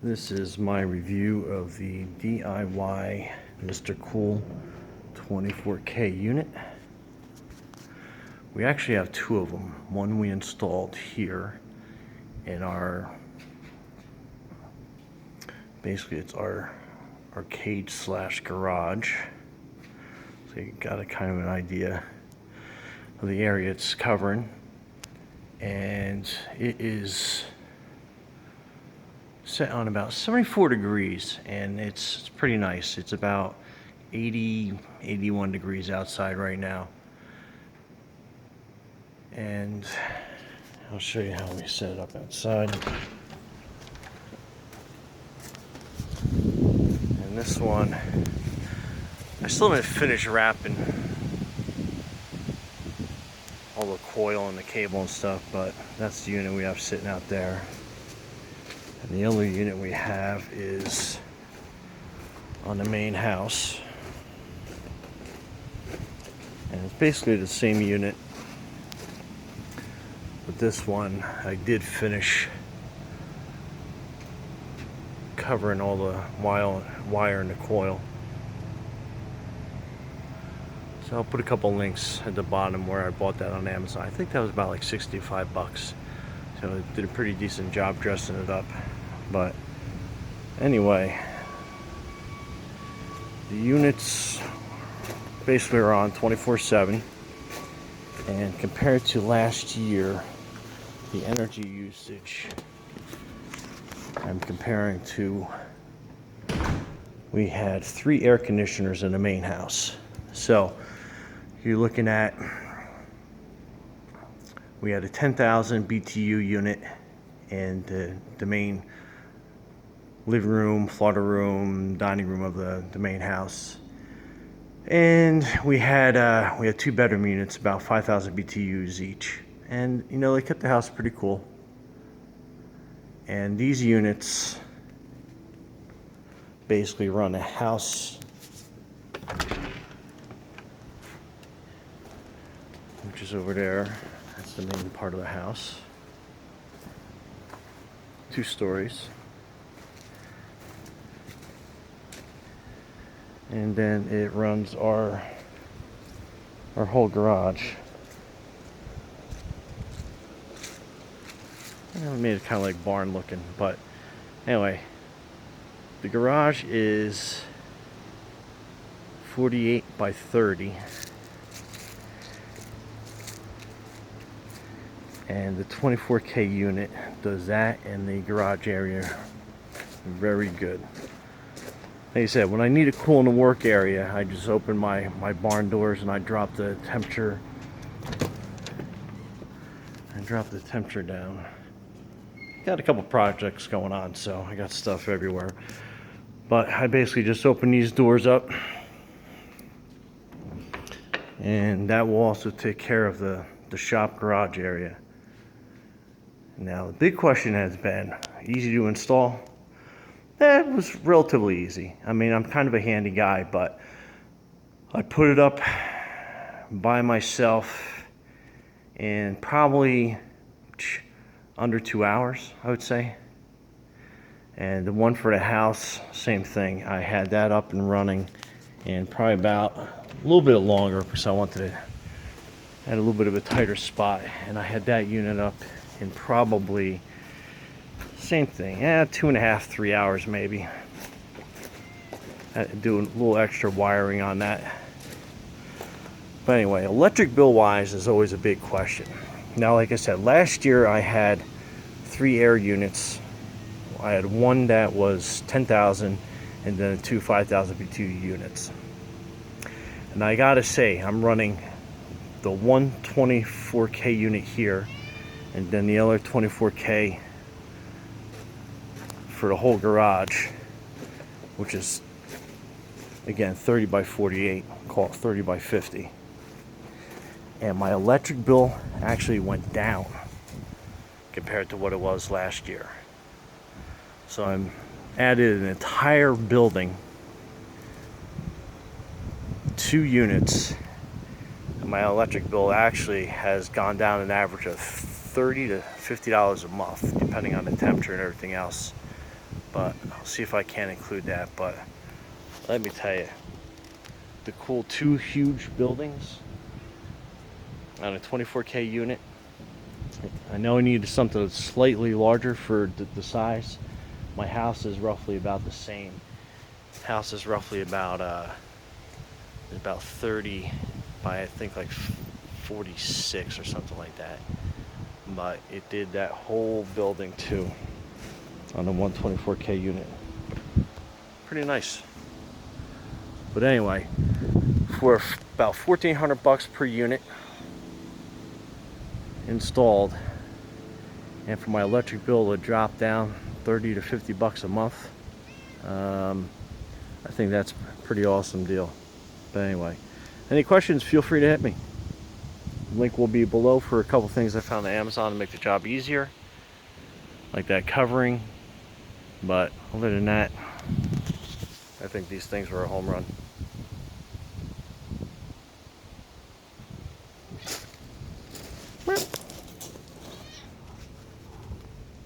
This is my review of the DIY MrCool 24K unit. We actually have two of them. One we installed here in our, basically it's our arcade slash garage. So you got a kind of an idea of the area it's covering. And it is set on about 74 degrees, and it's pretty nice. It's about 81 degrees outside right now. And I'll show you how we set it up outside. And this one, I still haven't finished wrapping all the coil and the cable and stuff, but that's the unit we have sitting out there. And the other unit we have is on the main house. And it's basically the same unit. But this one, I did finish covering all the wire and the coil. So I'll put a couple links at the bottom where I bought that on Amazon. I think that was about like 65 bucks. So it did a pretty decent job dressing it up. But anyway, the units basically are on 24/7, and compared to last year, the energy usage I'm comparing to, we had 3 air conditioners in the main house. So you're looking at, we had a 10,000 BTU unit in the main living room, Florida room, dining room of the main house. And we had 2 bedroom units, about 5,000 BTUs each. And you know, they kept the house pretty cool. And these units basically run a house, which is over there. That's the main part of the house. 2 stories. And then it runs our whole garage. I made it kind of like barn looking, but anyway, the garage is 48 by 30. And the 24K unit does that in the garage area very good. Like I said, when I need it cool in the work area, I just open my barn doors and I drop the temperature. Down. Got a couple projects going on, so I got stuff everywhere. But I basically just open these doors up, and that will also take care of the shop garage area. Now the big question has been, easy to install? That was relatively easy. I mean, I'm kind of a handy guy, but I put it up by myself in probably under 2 hours, I would say. And the one for the house, same thing. I had that up and running in probably about a little bit longer, because I wanted to add a little bit of a tighter spot. And I had that unit up in probably, same thing, 2.5, 3 hours maybe. I had to do a little extra wiring on that. But anyway, electric bill wise is always a big question. Now, like I said, last year I had 3 air units. I had one that was 10,000 and then 2 5,000 BTU units. And I gotta say, I'm running the 124K unit here, and then the other 24K for the whole garage, which is again 30 by 48, call it 30 by 50. And my electric bill actually went down compared to what it was last year. So I'm added an entire building, 2 units, and my electric bill actually has gone down an average of $30 to $50 a month, depending on the temperature and everything else. but I'll see if I can include that. But let me tell you, the cool 2 huge buildings on a 24K unit. I know I needed something slightly larger for the size. My house is roughly about the same. House is roughly about 30 by I think like 46 or something like that. But it did that whole building too on the 124K unit. Pretty nice. But anyway, for about $1,400 per unit installed, and for my electric bill to drop down 30 to 50 bucks a month, I think that's a pretty awesome deal. But anyway, any questions, feel free to hit me. Link will be below for a couple things I found on Amazon to make the job easier, like that covering. But other than that, I think these things were a home run.